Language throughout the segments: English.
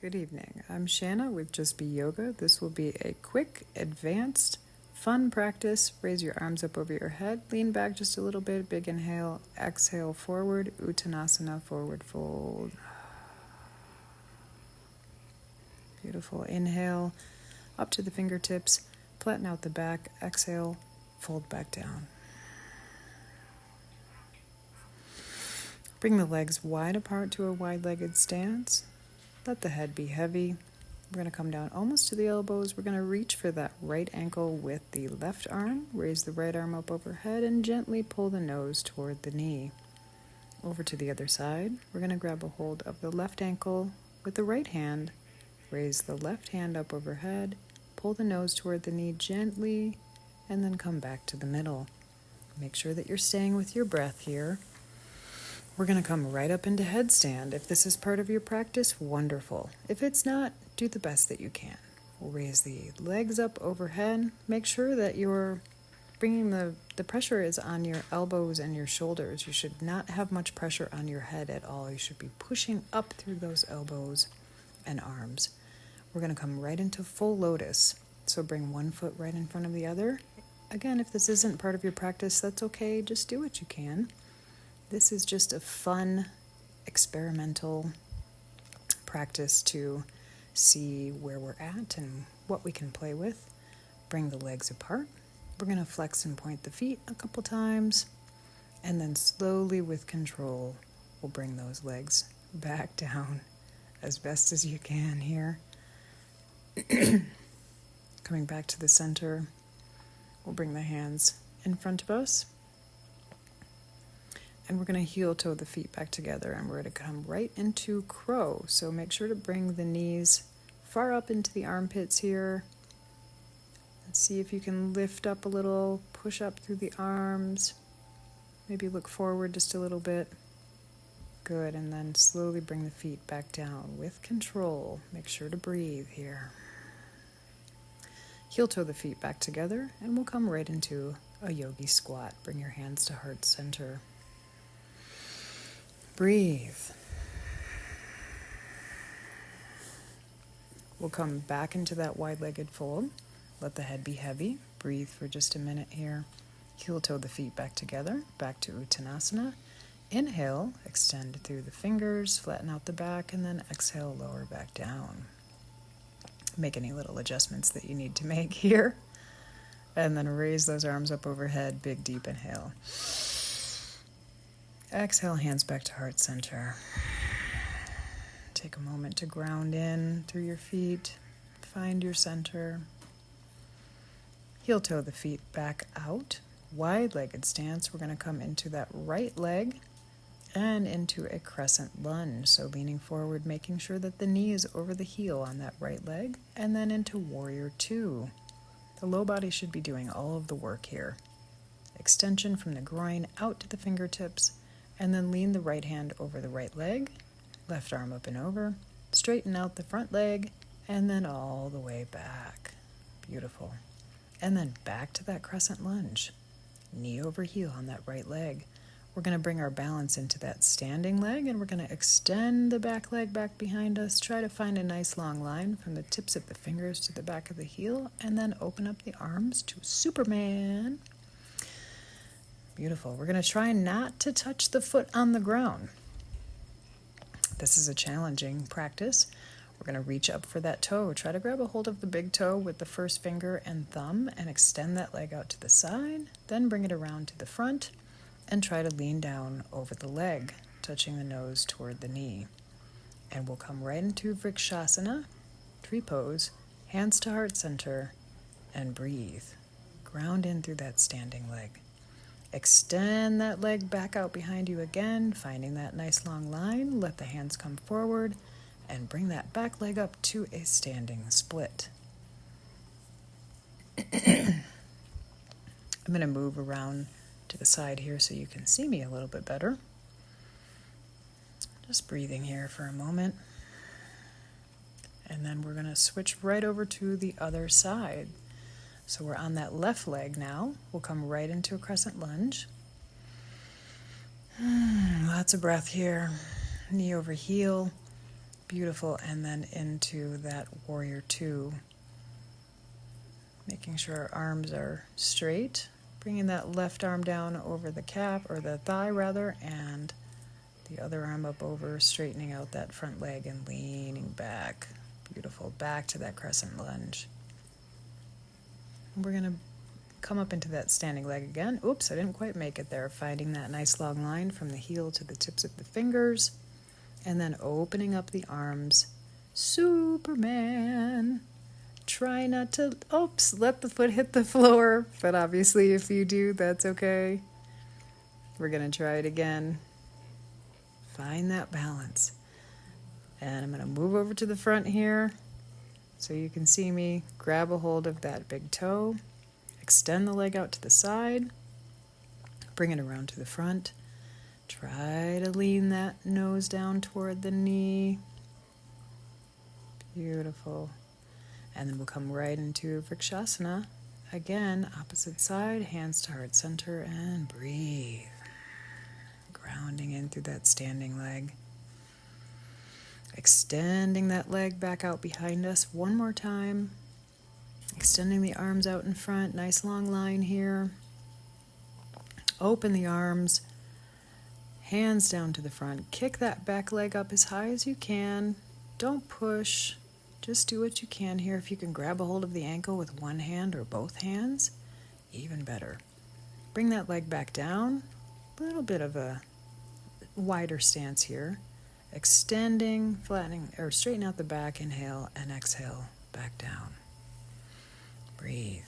Good evening. I'm Shanna with Just Be Yoga. This will be a quick, advanced, fun practice. Raise your arms up over your head. Lean back just a little bit. Big inhale. Exhale forward. Uttanasana, forward fold. Beautiful. Inhale up to the fingertips. Flatten out the back. Exhale. Fold back down. Bring the legs wide apart to a wide-legged stance. Let the head be heavy. We're going to come down almost to the elbows. We're going to reach for that right ankle with the left arm. Raise the right arm up overhead and gently pull the nose toward the knee. Over to the other side. We're going to grab a hold of the left ankle with the right hand. Raise the left hand up overhead. Pull the nose toward the knee gently and then come back to the middle. Make sure that you're staying with your breath here. We're going to come right up into headstand. If this is part of your practice, wonderful. If it's not, do the best that you can. We'll raise the legs up overhead. Make sure that you're bringing the pressure is on your elbows and your shoulders. You should not have much pressure on your head at all. You should be pushing up through those elbows and arms. We're going to come right into full lotus. So bring one foot right in front of the other. Again, if this isn't part of your practice, that's okay. Just do what you can. This is just a fun, experimental practice to see where we're at and what we can play with. Bring the legs apart. We're going to flex and point the feet a couple times, and then slowly with control, we'll bring those legs back down as best as you can here. Coming back to the center, we'll bring the hands in front of us. And we're going to heel toe the feet back together, and we're going to come right into crow. So make sure to bring the knees far up into the armpits here. And see if you can lift up a little, push up through the arms. Maybe look forward just a little bit. Good, and then slowly bring the feet back down with control. Make sure to breathe here. Heel toe the feet back together, and we'll come right into a yogi squat. Bring your hands to heart center. Breathe. We'll come back into that wide-legged fold. Let the head be heavy. Breathe for just a minute here. Heel toe the feet back together, back to Uttanasana. Inhale, extend through the fingers, flatten out the back, and then exhale, lower back down. Make any little adjustments that you need to make here. And then raise those arms up overhead, big deep inhale. Exhale, hands back to heart center. Take a moment to ground in through your feet. Find your center. Heel toe the feet back out. Wide-legged stance. We're going to come into that right leg and into a crescent lunge. So leaning forward, making sure that the knee is over the heel on that right leg. And then into warrior two. The low body should be doing all of the work here. Extension from the groin out to the fingertips. And then lean the right hand over the right leg, left arm up and over, straighten out the front leg, and then all the way back. Beautiful. And then back to that crescent lunge. Knee over heel on that right leg. We're going to bring our balance into that standing leg, and we're going to extend the back leg back behind us. Try to find a nice long line from the tips of the fingers to the back of the heel, and then open up the arms to Superman. Beautiful. We're going to try not to touch the foot on the ground. This is a challenging practice. We're going to reach up for that toe. Try to grab a hold of the big toe with the first finger and thumb and extend that leg out to the side. Then bring it around to the front and try to lean down over the leg, touching the nose toward the knee. And we'll come right into Vrikshasana, tree pose, hands to heart center, and breathe. Ground in through that standing leg. Extend that leg back out behind you again, finding that nice long line. Let the hands come forward and bring that back leg up to a standing split. I'm going to move around to the side here so you can see me a little bit better. Just breathing here for a moment. And then we're going to switch right over to the other side. So we're on that left leg now. We'll come right into a crescent lunge. Lots of breath here. Knee over heel. Beautiful. And then into that warrior two. Making sure our arms are straight. Bringing that left arm down over the calf, or the thigh rather, and the other arm up over, straightening out that front leg and leaning back. Beautiful. Back to that crescent lunge. We're going to come up into that standing leg again. Oops, I didn't quite make it there. Finding that nice long line from the heel to the tips of the fingers. And then opening up the arms. Superman. Try not to, let the foot hit the floor. But obviously if you do, that's okay. We're going to try it again. Find that balance. And I'm going to move over to the front here so you can see me. Grab a hold of that big toe. Extend the leg out to the side. Bring it around to the front. Try to lean that nose down toward the knee. Beautiful. And then we'll come right into vrikshasana. Again, opposite side, hands to heart center, and breathe. Grounding in through that standing leg. Extending that leg back out behind us one more time. Extending the arms out in front, nice long line here. Open the arms, hands down to the front. Kick that back leg up as high as you can. Don't push. Just do what you can here. If you can grab a hold of the ankle with one hand or both hands, even better. Bring that leg back down. A little bit of a wider stance here. Extending, flattening, or straighten out the back. Inhale and exhale, back down. Breathe.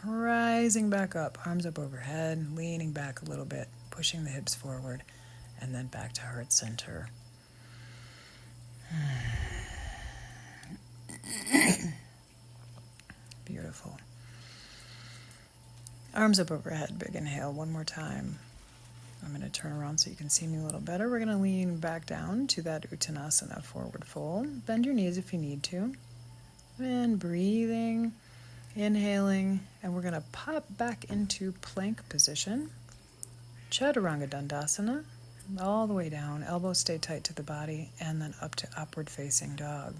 Rising back up, arms up overhead, leaning back a little bit, pushing the hips forward, and then back to heart center. Beautiful. Arms up overhead, big inhale, one more time. I'm going to turn around so you can see me a little better. We're going to lean back down to that uttanasana, forward fold. Bend your knees if you need to. And breathing, inhaling, and we're going to pop back into plank position. Chaturanga Dandasana, all the way down. Elbows stay tight to the body, and then up to upward facing dog.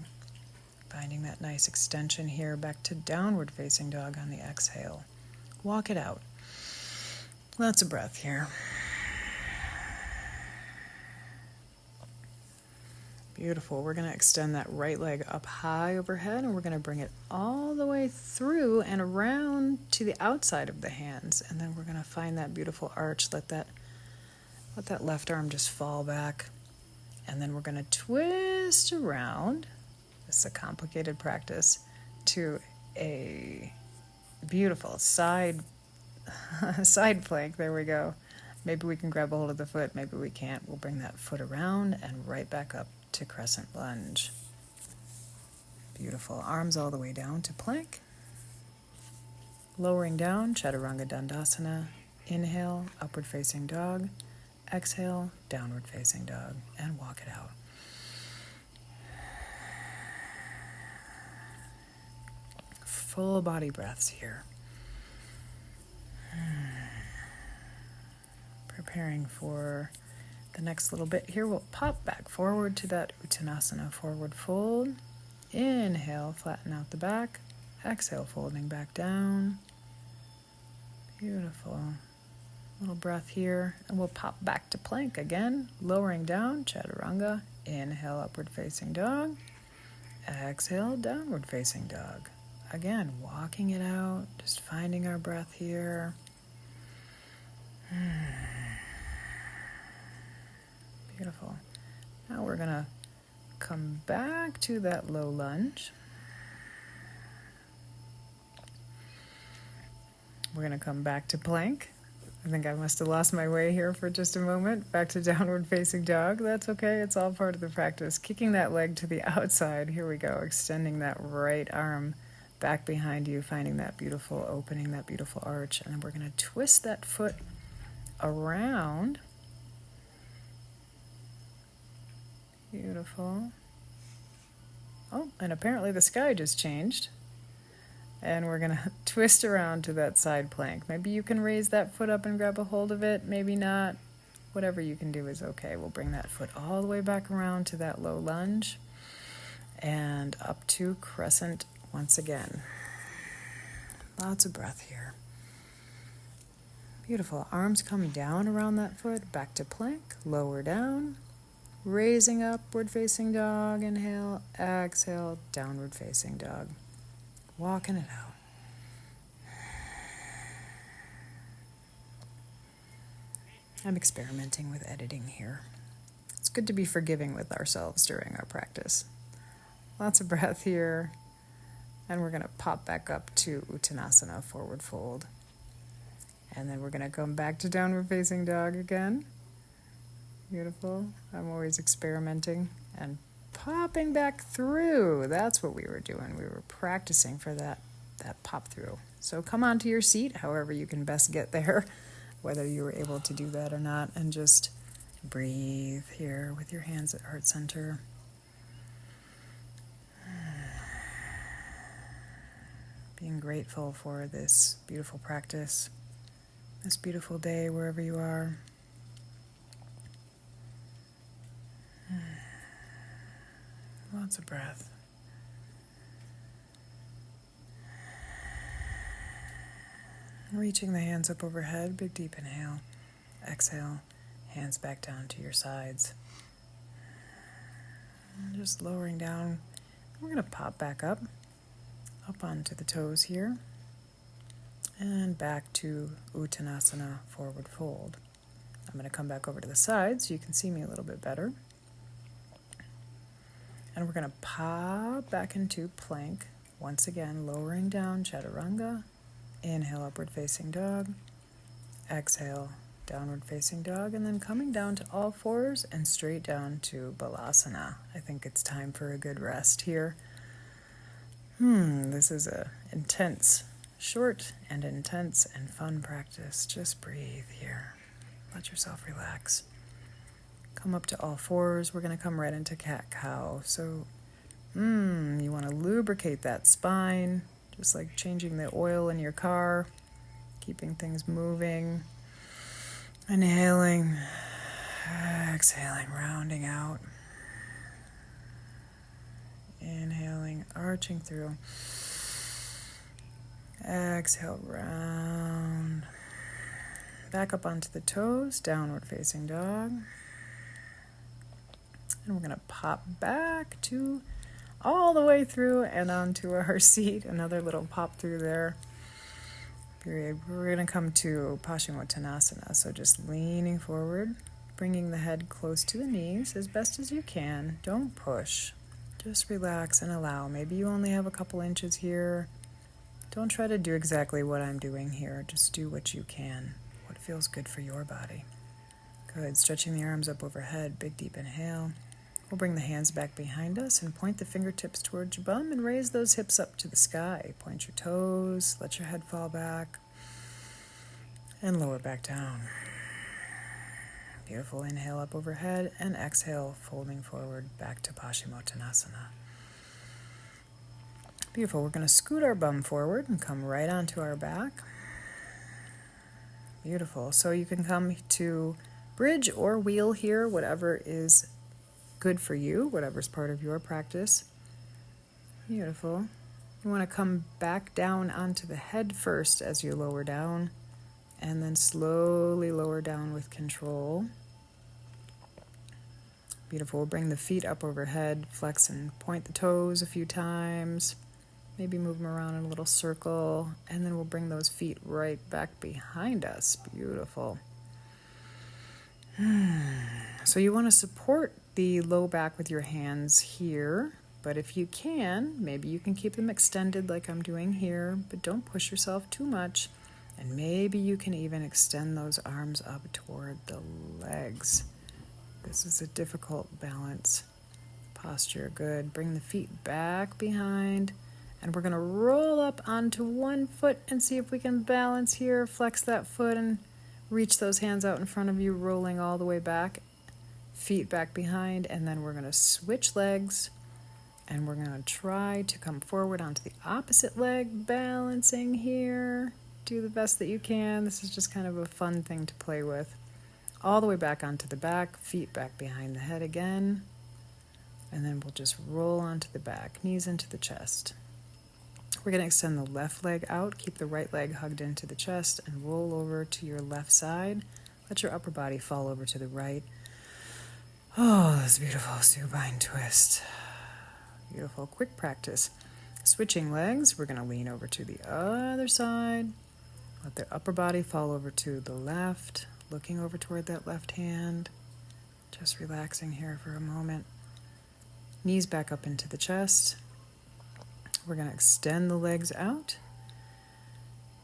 Finding that nice extension here, back to downward facing dog on the exhale. Walk it out. Lots of breath here. Beautiful. We're going to extend that right leg up high overhead, and we're going to bring it all the way through and around to the outside of the hands. And then we're going to find that beautiful arch. Let that left arm just fall back. And then we're going to twist around. This is a complicated practice, to a beautiful side plank. There we go. Maybe we can grab a hold of the foot. Maybe we can't. We'll bring that foot around and right back up to crescent lunge. Beautiful. Arms all the way down to plank. Lowering down, Chaturanga Dandasana. Inhale, upward facing dog. Exhale, downward facing dog. And walk it out. Full body breaths here. Preparing for the next little bit here. We'll pop back forward to that uttanasana, forward fold. Inhale, flatten out the back. Exhale, folding back down. Beautiful. Little breath here. And we'll pop back to plank again. Lowering down, chaturanga. Inhale, upward facing dog. Exhale, downward facing dog. Again, walking it out, just finding our breath here. Beautiful. Now we're going to come back to that low lunge. We're going to come back to plank. I think I must have lost my way here for just a moment. Back to downward facing dog. That's okay. It's all part of the practice. Kicking that leg to the outside. Here we go. Extending that right arm back behind you, finding that beautiful opening, that beautiful arch. And then we're going to twist that foot around. Beautiful. Oh, and apparently the sky just changed. And we're going to twist around to that side plank. Maybe you can raise that foot up and grab a hold of it. Maybe not. whatever you can do is okay. We'll bring that foot all the way back around to that low lunge and up to crescent once again. Lots of breath here. Beautiful. Arms come down around that foot, back to plank, lower down, raising upward facing dog, inhale, exhale, downward facing dog. Walking it out. I'm experimenting with editing here. It's good to be forgiving with ourselves during our practice. Lots of breath here. And we're going to pop back up to Uttanasana, forward fold. And then we're going to come back to downward facing dog again. Beautiful. I'm always experimenting and popping back through. That's what we were doing. We were practicing for that pop through. So come onto your seat, however you can best get there, whether you were able to do that or not, and just breathe here with your hands at heart center. Being grateful for this beautiful practice, this beautiful day wherever you are. Lots of breath. Reaching the hands up overhead, big deep inhale. Exhale, hands back down to your sides. And just lowering down. We're going to pop back up onto the toes here. And back to Uttanasana, forward fold. I'm going to come back over to the side so you can see me a little bit better. And we're going to pop back into plank. Once again, lowering down, chaturanga. Inhale, upward facing dog. Exhale, downward facing dog. And then coming down to all fours and straight down to balasana. I think it's time for a good rest here. This is a short and intense and fun practice. Just breathe here. Let yourself relax. Come up to all fours. We're going to come right into cat-cow. So, you want to lubricate that spine, just like changing the oil in your car, keeping things moving. Inhaling, exhaling, rounding out. Inhaling, arching through. Exhale, round. Back up onto the toes, downward facing dog. And we're going to pop back to all the way through and onto our seat. Another little pop through there. Period. We're going to come to Paschimottanasana. So just leaning forward, bringing the head close to the knees as best as you can. Don't push. Just relax and allow. Maybe you only have a couple inches here. Don't try to do exactly what I'm doing here. Just do what you can, what feels good for your body. Good. Stretching the arms up overhead. Big deep inhale. We'll bring the hands back behind us and point the fingertips towards your bum and raise those hips up to the sky. Point your toes. Let your head fall back. And lower back down. Beautiful. Inhale up overhead and exhale, folding forward back to Paschimottanasana. Beautiful. We're going to scoot our bum forward and come right onto our back. Beautiful. So you can come to bridge or wheel here, whatever is good for you, whatever's part of your practice. Beautiful. You want to come back down onto the head first as you lower down, and then slowly lower down with control. Beautiful. We'll bring the feet up overhead, flex and point the toes a few times. Maybe move them around in a little circle, and then we'll bring those feet right back behind us. Beautiful. So you want to support the low back with your hands here, but if you can, maybe you can keep them extended like I'm doing here, but don't push yourself too much. And maybe you can even extend those arms up toward the legs. This is a difficult balance posture. Good. Bring the feet back behind. And we're going to roll up onto one foot and see if we can balance here. Flex that foot and reach those hands out in front of you, rolling all the way back. Feet back behind. And then we're going to switch legs. And we're going to try to come forward onto the opposite leg, balancing here. Do the best that you can. This is just kind of a fun thing to play with. all the way back onto the back, feet back behind the head again. And then we'll just roll onto the back, knees into the chest. We're going to extend the left leg out, keep the right leg hugged into the chest, and roll over to your left side. Let your upper body fall over to the right. Oh, that's beautiful supine twist. Beautiful, quick practice. Switching legs, we're going to lean over to the other side. Let the upper body fall over to the left, looking over toward that left hand. Just relaxing here for a moment. Knees back up into the chest. We're going to extend the legs out.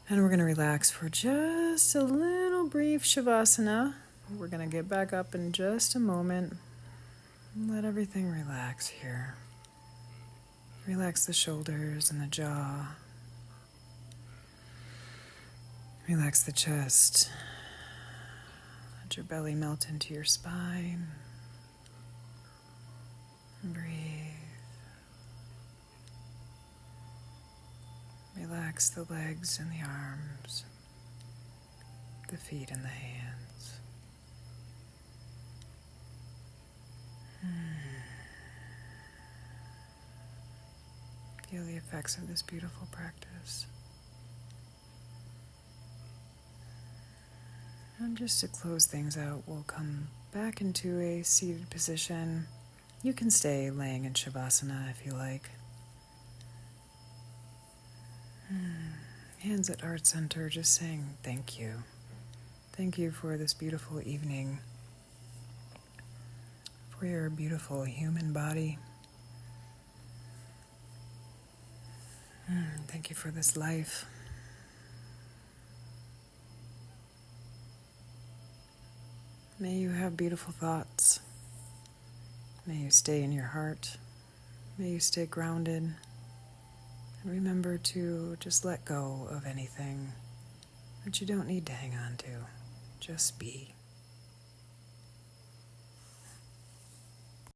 And we're going to relax for just a little brief Shavasana. We're going to get back up in just a moment. Let everything relax here. Relax the shoulders and the jaw. Relax the chest. Let your belly melt into your spine. And breathe. Relax the legs and the arms, the feet and the hands. Feel the effects of this beautiful practice. And just to close things out, we'll come back into a seated position. You can stay laying in Shavasana if you like. Hands at heart center, just saying thank you. Thank you for this beautiful evening, for your beautiful human body. Thank you for this life. May you have beautiful thoughts. May you stay in your heart. May you stay grounded. And remember to just let go of anything that you don't need to hang on to. Just be.